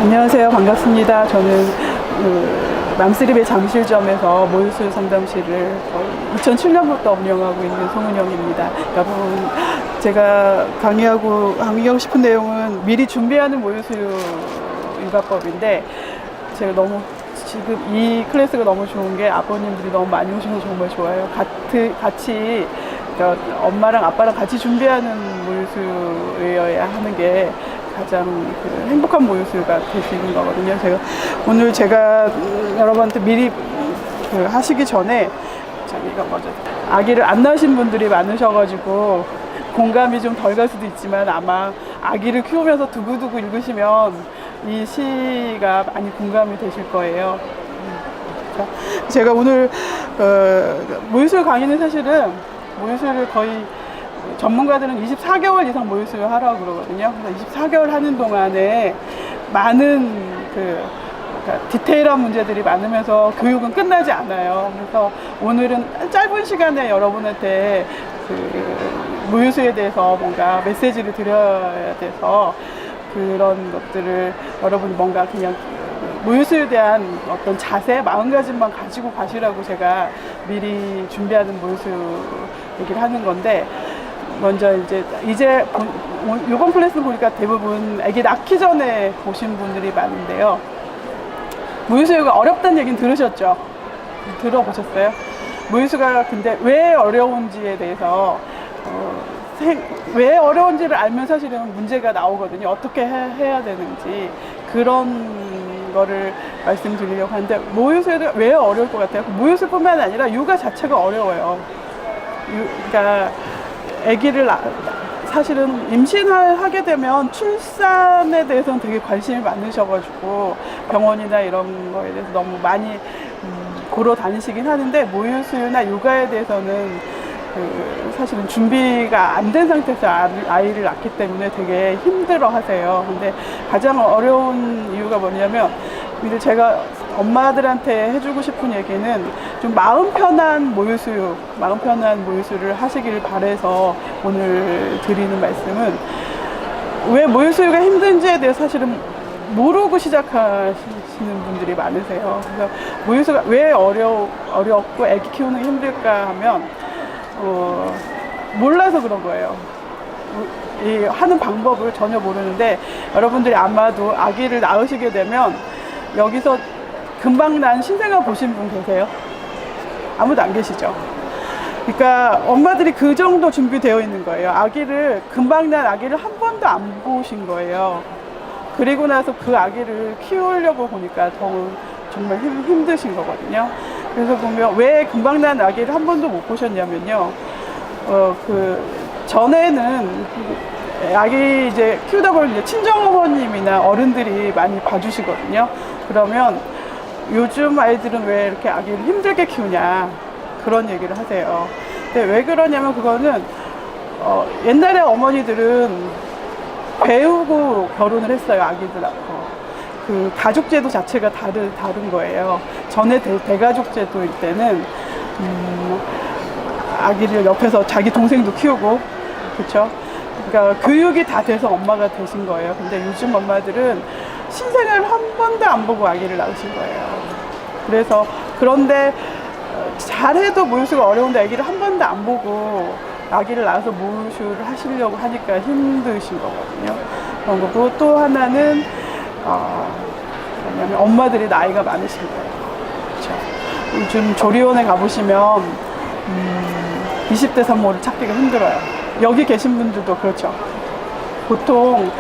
안녕하세요. 반갑습니다. 저는 맘쓰리배 장실점에서 모유수유 상담실을 2007년부터 운영하고 있는 송은영입니다. 여러분, 제가 강의하고 싶은 내용은 미리 준비하는 모유수유 육아법인데, 제가 너무 지금 이 클래스가 너무 좋은 게 아버님들이 너무 많이 오셔서 정말 좋아요. 같이 그러니까 엄마랑 아빠랑 같이 준비하는 모유수유여야 하는 게 가장 행복한 모유수유가 될 수 있는 거거든요. 오늘 여러분한테 미리 하시기 전에 이거 뭐죠? 아기를 안 낳으신 분들이 많으셔가지고 공감이 좀 덜 갈 수도 있지만 아마 아기를 키우면서 두고두고 읽으시면 이 시가 많이 공감이 되실 거예요. 제가 오늘 모유수유 강의는 사실은 모유수유를 거의 전문가들은 24개월 이상 모유수유 하라고 그러거든요. 그래서 24개월 하는 동안에 많은 그러니까 디테일한 문제들이 많으면서 교육은 끝나지 않아요. 그래서 오늘은 짧은 시간에 여러분한테 모유수유에 대해서 뭔가 메시지를 드려야 돼서 그런 것들을 여러분이 뭔가 그냥 모유수유에 대한 어떤 자세, 마음가짐만 가지고 가시라고 제가 미리 준비하는 모유수유 얘기를 하는 건데, 먼저 이번 클래스 보니까 대부분 아기 낳기 전에 보신 분들이 많은데요. 모유수유가 어렵다는 얘기는 들으셨죠? 들어보셨어요? 모유수유가 근데 왜 어려운지에 대해서 왜 어려운지를 알면 사실은 문제가 나오거든요. 어떻게 해야 되는지 그런 거를 말씀드리려고 하는데, 모유수유가 왜 어려울 것 같아요? 모유수유뿐만 아니라 육아 자체가 어려워요. 그러니까 아기를 사실은 임신을 하게 되면 출산에 대해서는 되게 관심이 많으셔가지고 병원이나 이런 거에 대해서 너무 많이 보러 다니시긴 하는데, 모유수유나 육아에 대해서는 사실은 준비가 안 된 상태에서 아이를 낳기 때문에 되게 힘들어 하세요. 근데 가장 어려운 이유가 뭐냐면, 제가 엄마들한테 해주고 싶은 얘기는 좀 마음 편한 모유수유를 하시길 바래서 오늘 드리는 말씀은, 왜 모유수유가 힘든지에 대해서 사실은 모르고 시작하시는 분들이 많으세요. 그래서 모유수유가 왜 어렵고 아기 키우는 게 힘들까 하면 몰라서 그런 거예요. 이 하는 방법을 전혀 모르는데, 여러분들이 아마도 아기를 낳으시게 되면 여기서 금방 난 신생아 보신 분 계세요? 아무도 안 계시죠? 그러니까 엄마들이 그 정도 준비되어 있는 거예요. 금방 난 아기를 한 번도 안 보신 거예요. 그리고 나서 그 아기를 키우려고 보니까 정말 힘드신 거거든요. 그래서 보면 왜 금방 난 아기를 한 번도 못 보셨냐면요. 전에는 아기 이제 키우다 보면 친정어머님이나 어른들이 많이 봐주시거든요. 그러면 요즘 아이들은 왜 이렇게 아기를 힘들게 키우냐, 그런 얘기를 하세요. 근데 왜 그러냐면, 그거는 옛날에 어머니들은 배우고 결혼을 했어요. 아기들 낳고. 가족제도 자체가 다른 거예요. 전에 대가족제도일 때는 아기를 옆에서 자기 동생도 키우고, 그렇죠? 그러니까 교육이 다 돼서 엄마가 되신 거예요. 근데 요즘 엄마들은 신생아를 한 번도 안 보고 아기를 낳으신 거예요. 그런데 잘해도 모유수유가 어려운데 아기를 한 번도 안 보고 아기를 낳아서 모유수유를 하시려고 하니까 힘드신 거거든요. 그런 거고, 또 하나는 뭐냐면 엄마들이 나이가 많으신 거예요. 그렇죠? 요즘 조리원에 가보시면 20대 산모를 찾기가 힘들어요. 여기 계신 분들도 그렇죠. 보통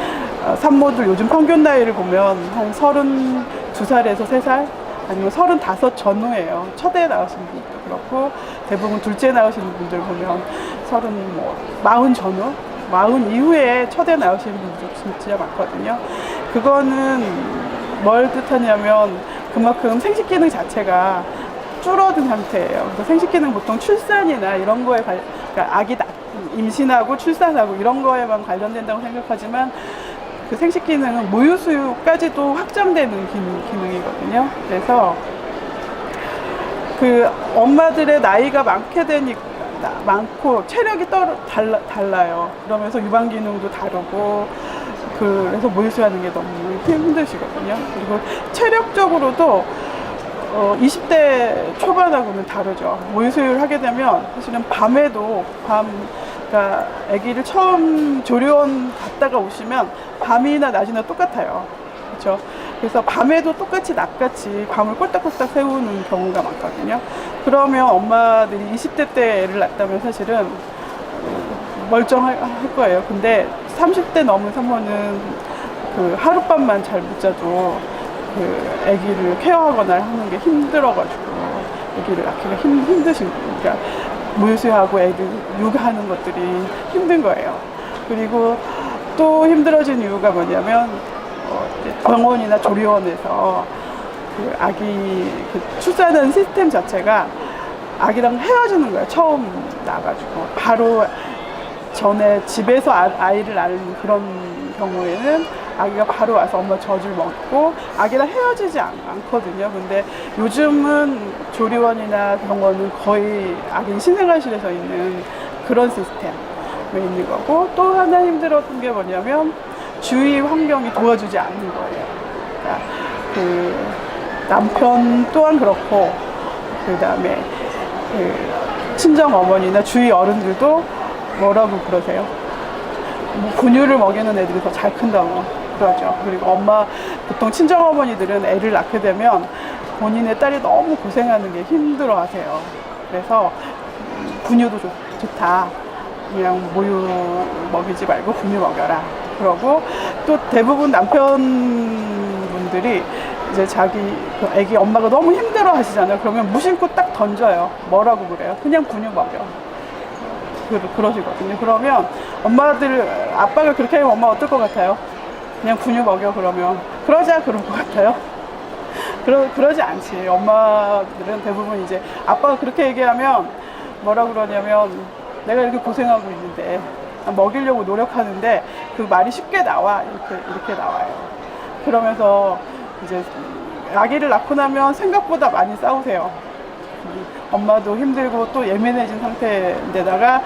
산모들 요즘 평균 나이를 보면 한 32살에서 3살, 아니면 35 전후예요. 첫애 낳으신 분도 그렇고, 대부분 둘째 낳으시는 분들 보면 40 전후, 40 이후에 첫애 낳으시는 분들 진짜 많거든요. 그거는 뭘 뜻하냐면, 그만큼 생식 기능 자체가 줄어든 상태예요. 그래서 생식 기능 보통 출산이나 이런 거에 그러니까 아기 임신하고 출산하고 이런 거에만 관련된다고 생각하지만, 그 생식 기능은 모유수유까지도 확장되는 기능이거든요. 그래서 엄마들의 나이가 많고 체력이 달라요. 그러면서 유방 기능도 다르고 그래서 모유수유하는 게 너무 힘드시거든요. 그리고 체력적으로도 20대 초반하고는 다르죠. 모유수유를 하게 되면 사실은 밤에도 그러니까 아기를 처음 조리원 갔다가 오시면 밤이나 낮이나 똑같아요. 그렇죠? 그래서 밤에도 똑같이 낮같이 밤을 꼴딱꼴딱 새우는 경우가 많거든요. 그러면 엄마들이 20대 때 애를 낳았다면 사실은 멀쩡할 거예요. 근데 30대 넘은 산모는 그 하룻밤만 잘 못 자도 그 아기를 케어하거나 하는 게 힘들어가지고 아기를 낳기가 힘드신 거예요. 그러니까 모유수유하고 애들 육아하는 것들이 힘든 거예요. 그리고 또 힘들어진 이유가 뭐냐면 병원이나 조리원에서 그 아기 출산하는 시스템 자체가 아기랑 헤어지는 거예요. 처음 나가지고 바로 전에 집에서 아이를 낳는 그런 경우에는 아기가 바로 와서 엄마 젖을 먹고 아기랑 헤어지지 않거든요. 근데 요즘은 조리원이나 병원은 거의 아기 신생아실에서 있는 그런 시스템에 있는 거고, 또 하나 힘들었던 게 뭐냐면 주위 환경이 도와주지 않는 거예요. 그러니까 그 남편 또한 그렇고, 그 다음에 그 친정 어머니나 주위 어른들도 뭐라고 그러세요? 뭐 분유를 먹이는 애들이 더 잘 큰다고 그러죠. 그리고 보통 친정 어머니들은 애를 낳게 되면 본인의 딸이 너무 고생하는 게 힘들어 하세요. 그래서 분유도 좋다. 그냥 모유 먹이지 말고 분유 먹여라. 그러고 또 대부분 남편분들이 이제 자기 그 애기 엄마가 너무 힘들어 하시잖아요. 그러면 무심코 딱 던져요. 뭐라고 그래요? 그냥 분유 먹여. 그러시거든요. 그러면 아빠가 그렇게 하면 엄마 어떨 것 같아요? 그냥 분유 먹여 그러면 그러자 그럴 것 같아요? 그러지 않지. 엄마들은 대부분 이제 아빠가 그렇게 얘기하면 뭐라고 그러냐면, 내가 이렇게 고생하고 있는데 먹이려고 노력하는데 그 말이 쉽게 나와 이렇게 나와요. 그러면서 이제 아기를 낳고 나면 생각보다 많이 싸우세요. 엄마도 힘들고 또 예민해진 상태인데다가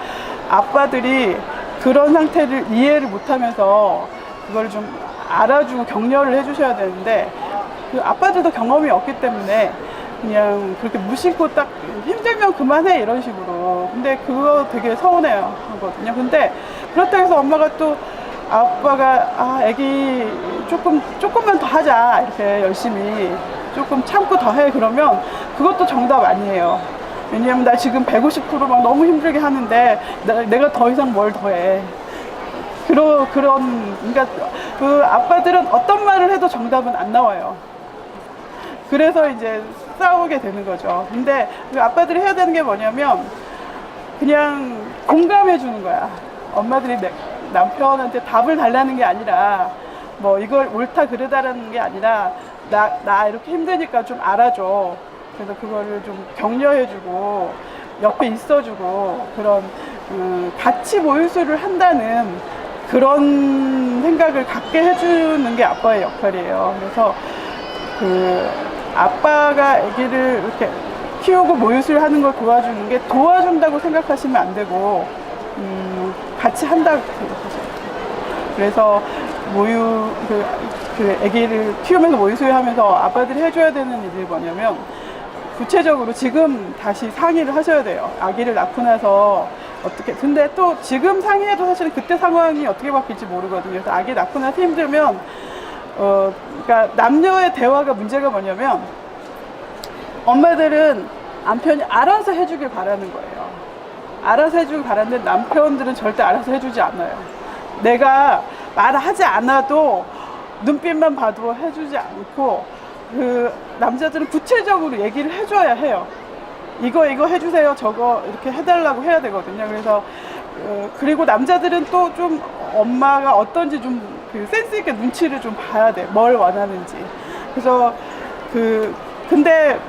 아빠들이 그런 상태를 이해를 못하면서 그걸 좀 알아주고 격려를 해주셔야 되는데, 그 아빠들도 경험이 없기 때문에 그냥 그렇게 무심코 딱 힘들면 그만해 이런 식으로. 근데 그거 되게 서운해요 하거든요. 근데 그렇다고 해서 엄마가 또 아빠가 애기 조금만 더 하자 이렇게 열심히 조금 참고 더 해 그러면 그것도 정답 아니에요. 왜냐면 나 지금 150%막 너무 힘들게 하는데 내가 더 이상 뭘 더 해. 그러니까 그 아빠들은 어떤 말을 해도 정답은 안 나와요. 그래서 이제 싸우게 되는 거죠. 근데 그 아빠들이 해야 되는 게 뭐냐면 그냥 공감해 주는 거야. 엄마들이 남편한테 답을 달라는 게 아니라 뭐 이걸 옳다 그르다라는 게 아니라 나 이렇게 힘드니까 좀 알아줘. 그래서 그거를 좀 격려해주고 옆에 있어주고 그런 같이 모유수유를 한다는 그런 생각을 갖게 해주는 게 아빠의 역할이에요. 그래서 그 아빠가 아기를 이렇게 키우고 모유수유를 하는 걸 도와주는 게 도와준다고 생각하시면 안 되고 같이 한다고 생각하셔요. 그래서 그 아기를 키우면서 모유수유하면서 아빠들이 해줘야 되는 일이 뭐냐면, 구체적으로 지금 다시 상의를 하셔야 돼요. 아기를 낳고 나서 어떻게. 근데 또 지금 상의해도 사실은 그때 상황이 어떻게 바뀔지 모르거든요. 그래서 아기 낳고 나서 힘들면 그러니까 남녀의 대화가 문제가 뭐냐면, 엄마들은 남편이 알아서 해주길 바라는 거예요. 알아서 해주길 바라는데 남편들은 절대 알아서 해주지 않아요. 내가 말하지 않아도 눈빛만 봐도 해주지 않고, 그 남자들은 구체적으로 얘기를 해줘야 해요. 이거 해주세요, 저거 이렇게 해달라고 해야 되거든요. 그래서 그리고 남자들은 또 좀 엄마가 어떤지 좀 그 센스 있게 눈치를 좀 봐야 돼. 뭘 원하는지. 그래서 근데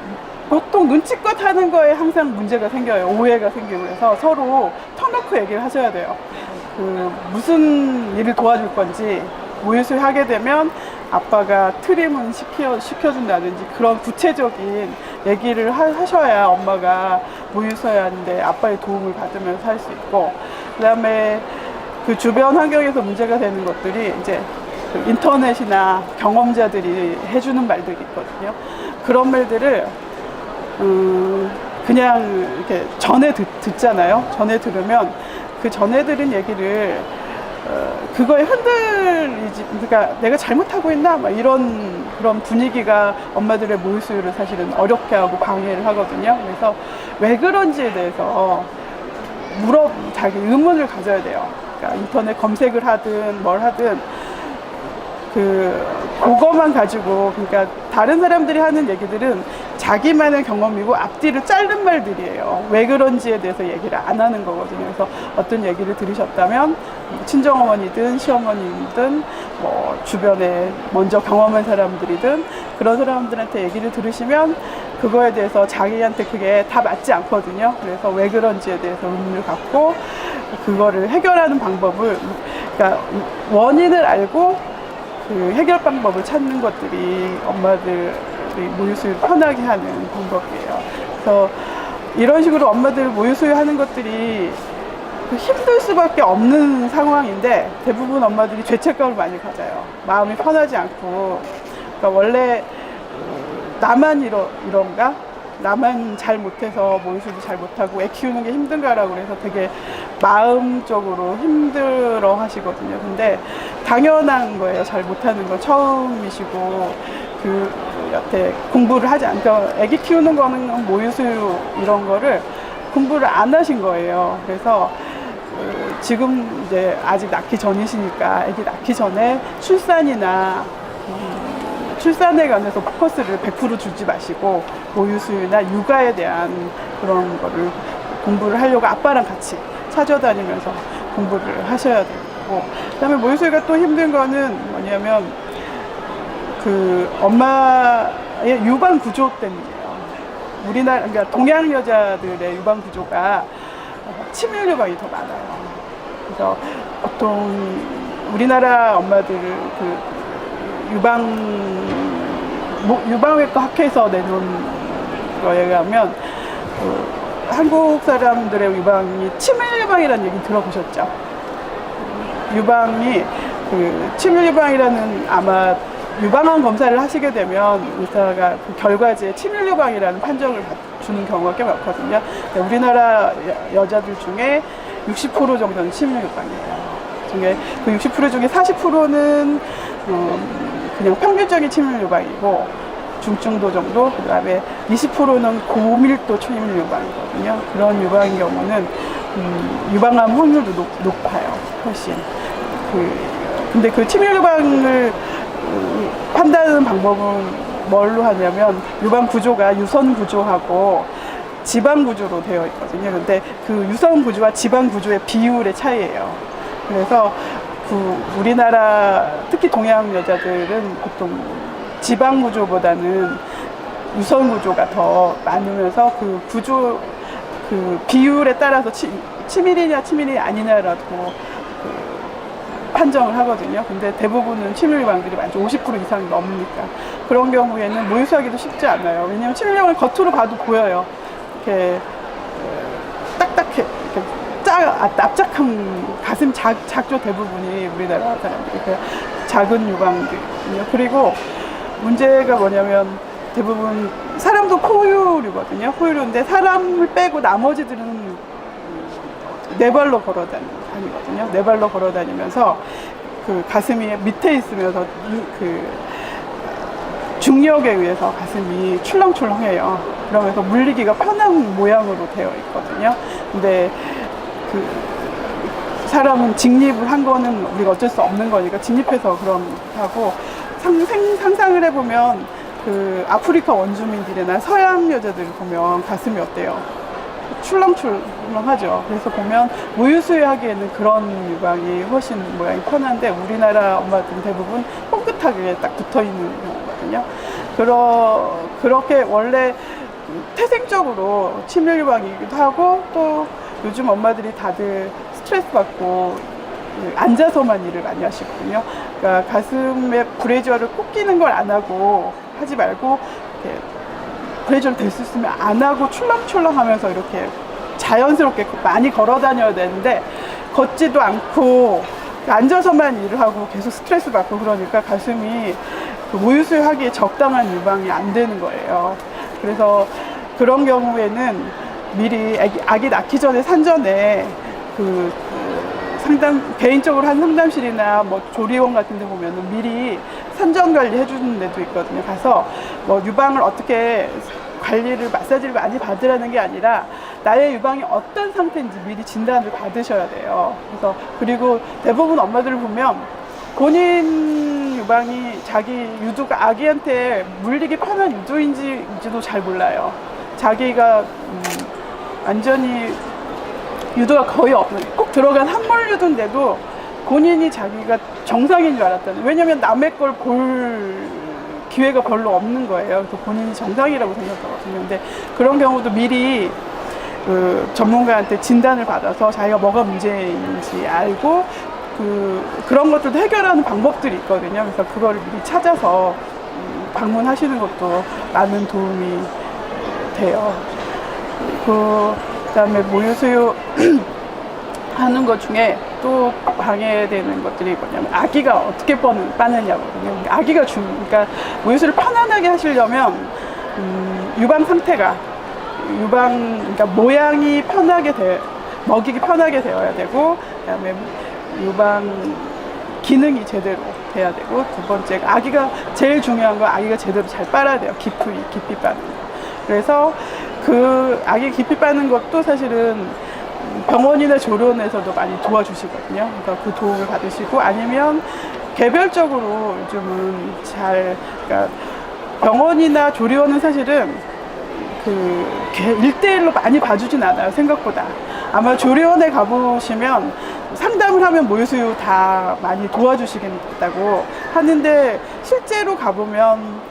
보통 눈치껏 하는 거에 항상 문제가 생겨요. 오해가 생기고. 그래서 서로 터놓고 얘기를 하셔야 돼요. 무슨 일을 도와줄 건지, 모유수유 하게 되면 아빠가 트림은 시켜준다든지 그런 구체적인 얘기를 하셔야 엄마가 모유수유 하는데 아빠의 도움을 받으면서 할 수 있고, 그 다음에 그 주변 환경에서 문제가 되는 것들이 이제 그 인터넷이나 경험자들이 해주는 말들이 있거든요. 그런 말들을 그냥 이렇게 전에 듣잖아요. 전에 들으면 그 전에 들은 얘기를 그거에 흔들리지, 그러니까 내가 잘못하고 있나? 막 이런 그런 분위기가 엄마들의 모유수유를 사실은 어렵게 하고 방해를 하거든요. 그래서 왜 그런지에 대해서 자기 의문을 가져야 돼요. 그러니까 인터넷 검색을 하든 뭘 하든 그거만 가지고, 그러니까 다른 사람들이 하는 얘기들은 자기만의 경험이고 앞뒤를 자른 말들이에요. 왜 그런지에 대해서 얘기를 안 하는 거거든요. 그래서 어떤 얘기를 들으셨다면 친정어머니든 시어머니든 뭐 주변에 먼저 경험한 사람들이든 그런 사람들한테 얘기를 들으시면 그거에 대해서 자기한테 그게 다 맞지 않거든요. 그래서 왜 그런지에 대해서 의문을 갖고 그거를 해결하는 방법을, 그러니까 원인을 알고 그 해결 방법을 찾는 것들이 엄마들이 모유수유 편하게 하는 방법이에요. 그래서 이런 식으로 엄마들 모유수유 하는 것들이 힘들 수밖에 없는 상황인데 대부분 엄마들이 죄책감을 많이 가져요. 마음이 편하지 않고, 그러니까 원래 나만 이런가? 나만 잘 못해서 모유수유도 잘 못하고 애 키우는 게 힘든가라고 해서 되게 마음적으로 힘들어 하시거든요. 근데 당연한 거예요. 잘 못하는 거 처음이시고 여태 공부를 하지 않고, 애기 키우는 거는 모유수유 이런 거를 공부를 안 하신 거예요. 그래서 지금 이제 아직 낳기 전이시니까 애기 낳기 전에 출산이나 출산에 관해서 포커스를 100% 주지 마시고 모유수유나 육아에 대한 그런 거를 공부를 하려고 아빠랑 같이 찾아다니면서 공부를 하셔야 되고, 그 다음에 모유수유가 또 힘든 거는 뭐냐면 그 엄마의 유방 구조 때문이에요. 우리나라, 그러니까 동양 여자들의 유방 구조가 침일 유방이 더 많아요. 그래서 보통 우리나라 엄마들을 유방외과 학회에서 내놓은 거에 의하면 한국 사람들의 유방이 치밀 유방이라는 얘기 들어보셨죠? 유방이 치밀 유방이라는, 아마 유방암 검사를 하시게 되면 의사가 그 결과지에 치밀 유방이라는 판정을 주는 경우가 꽤 많거든요. 우리나라 여자들 중에 60% 정도는 치밀 유방이에요. 중에 그 60% 중에 40%는 그냥 평균적인 치밀 유방이고 중증도 정도, 그 다음에 20%는 고밀도 치밀 유방이거든요. 그런 유방인 경우는 유방암 확률도 높아요. 훨씬. 근데 그 치밀 유방을 판단하는 방법은 뭘로 하냐면 유방 구조가 유선 구조하고 지방 구조로 되어 있거든요. 근데 그 유선 구조와 지방 구조의 비율의 차이예요. 그래서 우리나라 특히 동양 여자들은 보통 지방 구조보다는 유선 구조가 더 많으면서 그 구조 비율에 따라서 치밀이냐 치밀이 아니냐라고 판정을 하거든요. 근데 대부분은 치밀 유방들이 많죠. 50% 이상이 넘으니까. 그런 경우에는 모유수유하기도 쉽지 않아요. 왜냐하면 치밀 유방은 겉으로 봐도 보여요. 이렇게 딱딱해, 이렇게 납작한, 가슴 작죠. 대부분이 우리나라 사람들이 작은 유방들이거든요. 그리고 문제가 뭐냐면 대부분 사람도 포유류거든요. 포유류인데 사람을 빼고 나머지들은 네 발로 걸어 다니거든요. 네 발로 걸어 다니면서 그 가슴이 밑에 있으면서 중력에 의해서 가슴이 출렁출렁해요. 그러면서 물리기가 편한 모양으로 되어 있거든요. 근데 사람은 직립을 한 거는 우리가 어쩔 수 없는 거니까 직립해서 그런 하고, 상상을 해보면 아프리카 원주민들이나 서양 여자들 보면 가슴이 어때요? 출렁출렁하죠. 그래서 보면 모유수유 하기에는 그런 유방이 훨씬 모양이 편한데 우리나라 엄마들은 대부분 뻥끗하게 딱 붙어있는 경우거든요. 그렇게 원래 태생적으로 치밀 유방이기도 하고, 또 요즘 엄마들이 다들 스트레스 받고 앉아서만 일을 많이 하시거든요. 그러니까 가슴에 브래지어를 꼭 끼는 걸 안 하고, 하지 말고 이렇게 그래좀 될 수 있으면 안 하고 출렁출렁 하면서 이렇게 자연스럽게 많이 걸어 다녀야 되는데 걷지도 않고 앉아서만 일을 하고 계속 스트레스 받고 그러니까 가슴이 그 모유수유 하기에 적당한 유방이 안 되는 거예요. 그래서 그런 경우에는 미리 아기 낳기 전에 산전에 개인적으로 한 상담실이나 뭐 조리원 같은 데 보면은 미리 산전 관리 해주는 데도 있거든요. 가서 뭐 유방을 어떻게 관리를, 마사지를 많이 받으라는 게 아니라 나의 유방이 어떤 상태인지 미리 진단을 받으셔야 돼요. 그래서 그리고 대부분 엄마들을 보면 본인 유방이 자기 유두가 아기한테 물리기 편한 유두인지도 잘 몰라요. 자기가 완전히 유두가 거의 없는, 꼭 들어간 함몰 유두인데도 본인이 자기가 정상인 줄 알았다는. 왜냐면 남의 걸 볼 기회가 별로 없는 거예요. 그래서 본인이 정상이라고 생각하거든요. 근데 그런 경우도 미리 그 전문가한테 진단을 받아서 자기가 뭐가 문제인지 알고 그런 것들도 해결하는 방법들이 있거든요. 그래서 그거를 미리 찾아서 방문하시는 것도 많은 도움이 돼요. 그다음에 모유수유 하는 것 중에 또 방해되는 것들이 뭐냐면 아기가 어떻게 빠느냐거든요. 아기가 그러니까 모유수유를 편안하게 하시려면 유방 상태가 그러니까 모양이 편하게 먹이기 편하게 되어야 되고, 그다음에 유방 기능이 제대로 돼야 되고, 두 번째 아기가 제일 중요한 건 아기가 제대로 잘 빨아야 돼요. 깊이 빠는 거. 그래서 그 아기 깊이 빠는 것도 사실은 병원이나 조리원에서도 많이 도와주시거든요. 그러니까 그 도움을 받으시고, 아니면 개별적으로 요즘은 그러니까 병원이나 조리원은 사실은 그 1대1로 많이 봐주진 않아요, 생각보다. 아마 조리원에 가보시면 상담을 하면 모유수유 다 많이 도와주시겠다고 하는데, 실제로 가보면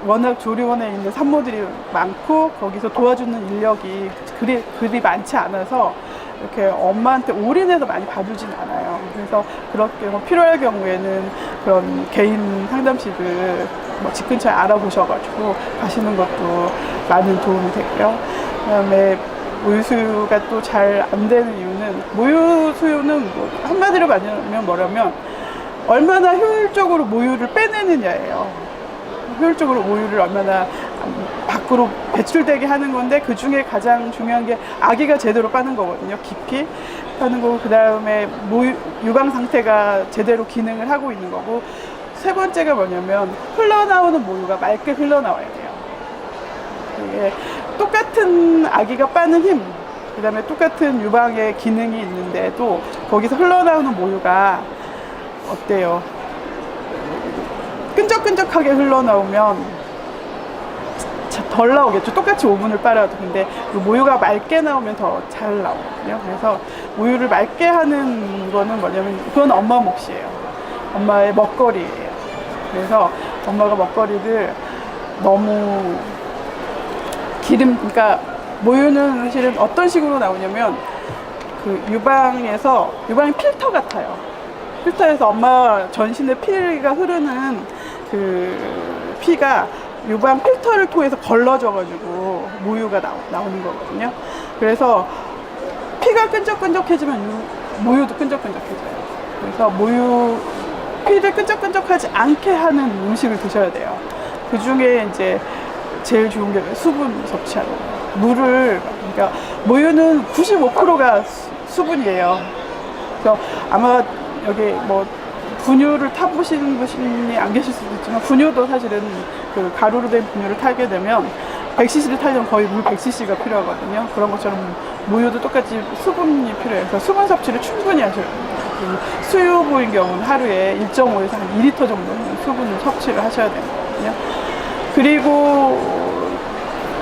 워낙 조리원에 있는 산모들이 많고 거기서 도와주는 인력이 그리 많지 않아서 이렇게 엄마한테 올인해서 많이 봐주진 않아요. 그래서 그렇게 필요할 경우에는 그런 개인 상담실을 집 근처에 알아보셔가지고 가시는 것도 많은 도움이 되고요. 그다음에 모유수유가 또 잘 안 되는 이유는, 모유수유는 뭐 한마디로 말하면 뭐라면 얼마나 효율적으로 모유를 빼내느냐예요. 효율적으로 모유를 얼마나 밖으로 배출되게 하는 건데, 그 중에 가장 중요한 게 아기가 제대로 빠는 거거든요. 깊이 빠는 거고, 그 다음에 유방 상태가 제대로 기능을 하고 있는 거고, 세 번째가 뭐냐면 흘러나오는 모유가 맑게 흘러나와야 돼요. 이게 똑같은 아기가 빠는 힘, 그 다음에 똑같은 유방의 기능이 있는데도 거기서 흘러나오는 모유가 어때요? 끈적끈적하게 흘러나오면 덜 나오겠죠. 똑같이 오븐을 빨아도. 근데 그 모유가 맑게 나오면 더 잘 나오거든요. 그래서 모유를 맑게 하는 거는 뭐냐면, 그건 엄마 몫이에요. 엄마의 먹거리예요. 그래서 엄마가 먹거리를 너무 그러니까 모유는 사실은 어떤 식으로 나오냐면, 그 유방이 필터 같아요. 필터에서 엄마 전신에 피가 흐르는 그 피가 유방 필터를 통해서 걸러져가지고 모유가 나오는 거거든요. 그래서 피가 끈적끈적해지면 모유도 끈적끈적해져요. 그래서 피를 끈적끈적하지 않게 하는 음식을 드셔야 돼요. 그 중에 이제 제일 좋은 게 수분 섭취하는 거예요. 그러니까 모유는 95%가 수분이에요. 그래서 아마 여기 뭐 분유를 타보시는 분이 안 계실 수도 있지만, 분유도 사실은 그 가루로 된 분유를 타게 되면 100cc를 타려면 거의 물 100cc가 필요하거든요. 그런 것처럼 모유도 똑같이 수분이 필요해요. 그래서 수분 섭취를 충분히 하셔야 돼요. 수유보인 경우는 하루에 1.5에서 한 2리터 정도는 수분을 섭취를 하셔야 되거든요. 그리고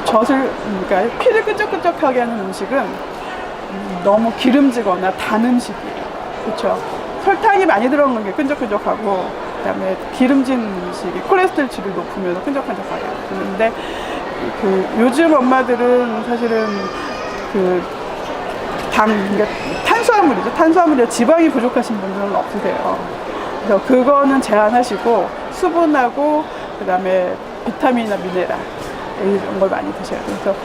그러니까 피를 끈적끈적하게 하는 음식은 너무 기름지거나 단 음식이에요. 그렇죠? 설탕이 많이 들어간 게 끈적끈적하고, 그다음에 기름진 음식이 콜레스테롤 높으면 끈적끈적하게 되는데, 요즘 엄마들은 사실은 그러니까 탄수화물이 지방이 부족하신 분들은 없으세요. 그래서 그거는 제한하시고, 수분하고 그다음에 비타민이나 미네랄, 이런 걸 많이 드셔야 돼요. 그래서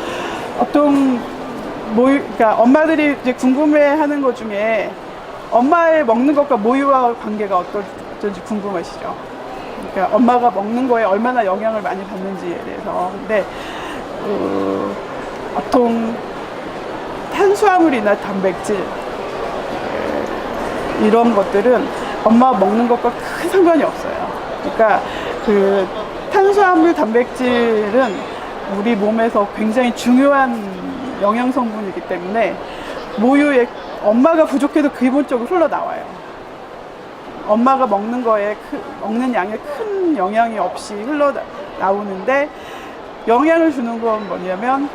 보통 그러니까 엄마들이 이제 궁금해하는 것 중에 엄마의 먹는 것과 모유와 관계가 어떨지 궁금하시죠? 그러니까 엄마가 먹는 거에 얼마나 영향을 많이 받는지에 대해서. 근데 보통 탄수화물이나 단백질 이런 것들은 엄마가 먹는 것과 큰 상관이 없어요. 그러니까 그 탄수화물, 단백질은 우리 몸에서 굉장히 중요한 영양 성분이기 때문에 모유에 엄마가 부족해도 기본적으로 흘러나와요. 엄마가 먹는 거에 먹는 양에 큰 영향이 없이 흘러나오는데, 영향을 주는 건 뭐냐면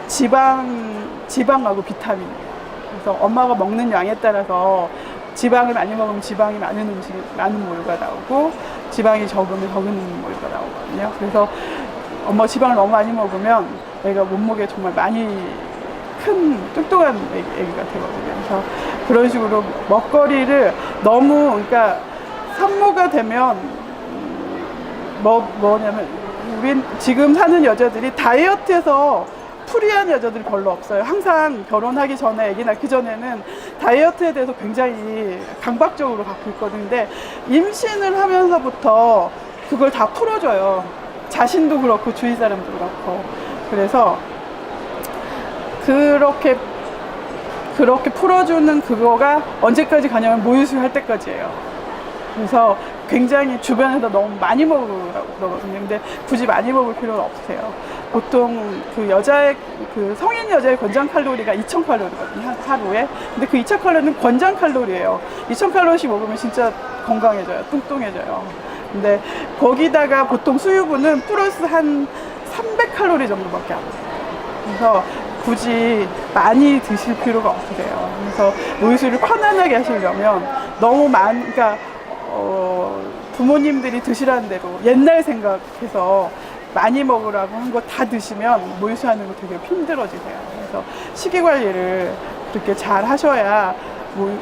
지방하고 비타민이에요. 그래서 엄마가 먹는 양에 따라서 지방을 많이 먹으면 지방이 많은 많은 모유가 나오고, 지방이 적으면 적은 모유가 나오거든요. 그래서 엄마가 지방을 너무 많이 먹으면 애가 몸무게 정말 많이 큰 뚱뚱한 애기가 되거든요. 그래서 그런 식으로 먹거리를 너무, 그러니까 산모가 되면 뭐냐면 우린 지금 사는 여자들이 다이어트해서 프리한 여자들이 별로 없어요. 항상 결혼하기 전에, 아기 낳기 전에는 다이어트에 대해서 굉장히 강박적으로 갖고 있거든요. 근데 임신을 하면서부터 그걸 다 풀어줘요. 자신도 그렇고 주위 사람도 그렇고. 그래서 그렇게 풀어주는 그거가 언제까지 가냐면 모유수유 할 때까지예요. 그래서 굉장히 주변에서 너무 많이 먹으라고 그러거든요. 근데 굳이 많이 먹을 필요는 없으세요. 보통 그 성인 여자의 권장 칼로리가 2000칼로리거든요, 하루에. 근데 그 2000칼로리는 권장 칼로리예요. 2000칼로리씩 먹으면 진짜 건강해져요. 뚱뚱해져요. 근데 거기다가 보통 수유분은 플러스 한 300칼로리 정도밖에 안 돼요. 그래서 굳이 많이 드실 필요가 없으세요. 그래서 모유수유를 편안하게 하시려면 그러니까 부모님들이 드시라는 대로 옛날 생각해서 많이 먹으라고 한 거 다 드시면 모유수유하는 거 되게 힘들어지세요. 그래서 식이 관리를 그렇게 잘 하셔야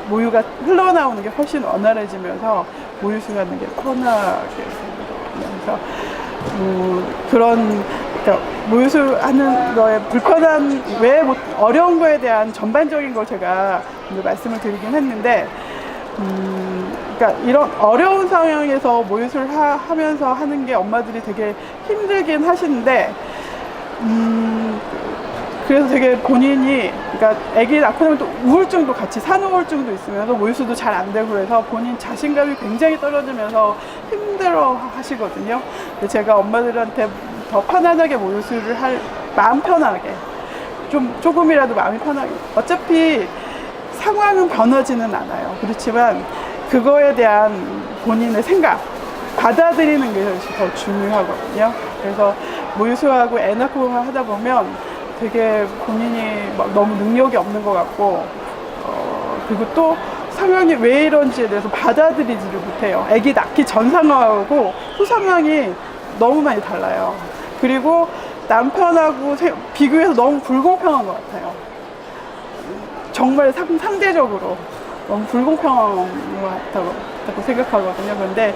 모유가 흘러나오는 게 훨씬 원활해지면서 모유수유하는 게 편하게 됩니다. 그래서 그러니까 모유수유하는 거에 불편한, 어려운 거에 대한 전반적인 걸 제가 오늘 말씀을 드리긴 했는데, 그러니까 이런 어려운 상황에서 모유수유를 하면서 하는 게 엄마들이 되게 힘들긴 하시는데, 그래서 되게 본인이, 그러니까 아기 낳고 나면 또 우울증도 같이, 산후우울증도 있으면서 모유수유도 잘 안 되고, 그래서 본인 자신감이 굉장히 떨어지면서 힘들어 하시거든요. 근데 제가 엄마들한테 더 편안하게 모유수유를 마음 편하게, 조금이라도 마음이 편하게, 어차피 상황은 변하지는 않아요. 그렇지만 그거에 대한 본인의 생각, 받아들이는 게 더 중요하거든요. 그래서 모유수유하고 애 낳고 하다 보면 되게 본인이 막 너무 능력이 없는 것 같고, 그리고 또 상황이 왜 이런지에 대해서 받아들이지를 못해요. 아기 낳기 전 상황하고 후 상황이 너무 많이 달라요. 그리고 남편하고 비교해서 너무 불공평한 것 같아요. 정말 상대적으로 너무 불공평한 것 같다고 생각하거든요. 근데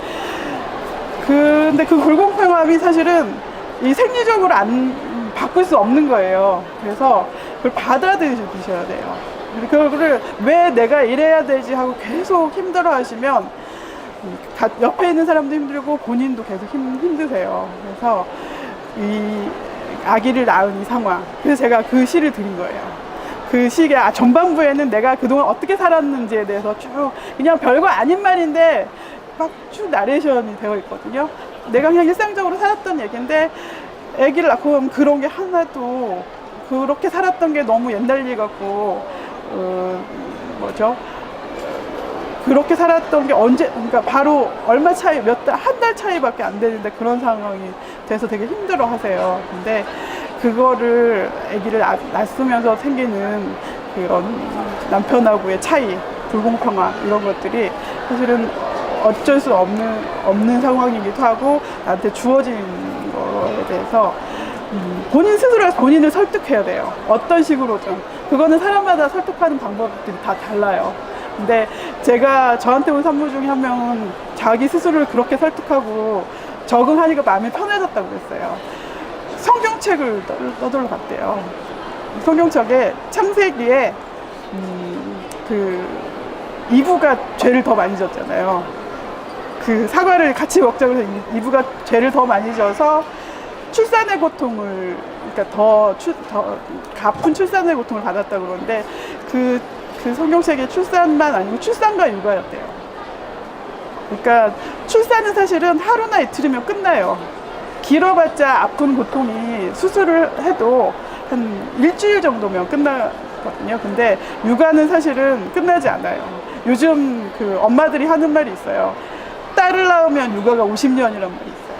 그 불공평함이 사실은 이 생리적으로 바꿀 수 없는 거예요. 그래서 그걸 받아들이셔야 돼요. 그거를 왜 내가 이래야 되지 하고 계속 힘들어 하시면 옆에 있는 사람도 힘들고 본인도 계속 힘드세요. 그래서 이 아기를 낳은 이 상황, 그래서 제가 그 시를 드린 거예요. 그 시의 전반부에는 내가 그동안 어떻게 살았는지에 대해서 쭉, 그냥 별거 아닌 말인데 막 쭉 나레이션이 되어 있거든요. 내가 그냥 일상적으로 살았던 얘기인데, 아기를 낳고 보면 그런 게 하나도, 그렇게 살았던 게 너무 옛날 일 같고, 그렇게 살았던 게 그러니까 바로 얼마 차이, 한 달 차이밖에 안 되는데 그런 상황이 돼서 되게 힘들어 하세요. 근데 그거를 아기를 낳으면서 생기는 그런 남편하고의 차이, 불공평함, 이런 것들이 사실은 어쩔 수 없는 상황이기도 하고, 나한테 주어진 거에 대해서 본인 스스로 본인을 설득해야 돼요. 어떤 식으로든. 그거는 사람마다 설득하는 방법들이 다 달라요. 근데 저한테 온 산모 중에 한 명은 자기 스스로를 그렇게 설득하고 적응하니까 마음이 편해졌다고 그랬어요. 성경 성경책을 떠들러 갔대요. 성경책에 창세기에 그 이브가 죄를 더 많이 졌잖아요. 그 사과를 같이 먹자고 해서 이브가 죄를 더 많이 져서 출산의 고통을, 그러니까 더 가쁜 출산의 고통을 받았다고 그러는데 그 성경책의 출산만 아니고 출산과 육아였대요. 그러니까 출산은 사실은 하루나 이틀이면 끝나요. 길어봤자 아픈 고통이 수술을 해도 한 일주일 정도면 끝나거든요. 근데 육아는 사실은 끝나지 않아요. 요즘 그 엄마들이 하는 말이 있어요. 딸을 낳으면 육아가 50년이란 말이 있어요.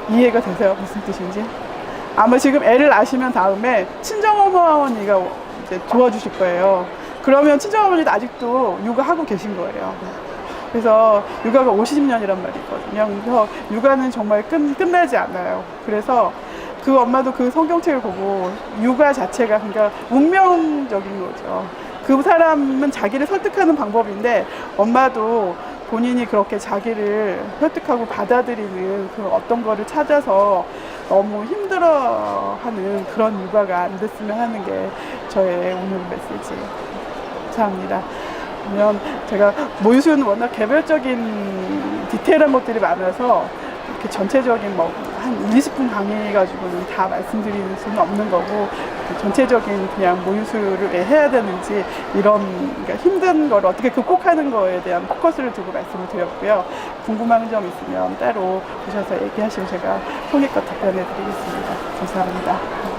이해가 되세요? 무슨 뜻인지? 아마 지금 애를 낳으시면 다음에 친정어머니가 이제 도와주실 거예요. 그러면 친정어머니도 아직도 육아하고 계신 거예요. 그래서 육아가 50년이란 말이 있거든요. 그래서 육아는 정말 끝나지 않아요. 그래서 그 엄마도 그 성경책을 보고 육아 자체가 그러니까 운명적인 거죠. 그 사람은 자기를 설득하는 방법인데 엄마도 본인이 그렇게 자기를 설득하고 받아들이는 그 어떤 거를 찾아서 너무 힘들어하는 그런 육아가 안 됐으면 하는 게 저의 오늘 메시지. 감사합니다. 그러면 제가 모유수유는 워낙 개별적인 디테일한 것들이 많아서 이렇게 전체적인 뭐 한 20분 강의해가지고는 다 말씀드릴 수는 없는 거고 전체적인 그냥 모유수유를 왜 해야 되는지 이런 그러니까 힘든 걸 어떻게 극복하는 거에 대한 포커스를 두고 말씀을 드렸고요. 궁금한 점 있으면 따로 오셔서 얘기하시면 제가 성의껏 답변해 드리겠습니다. 감사합니다.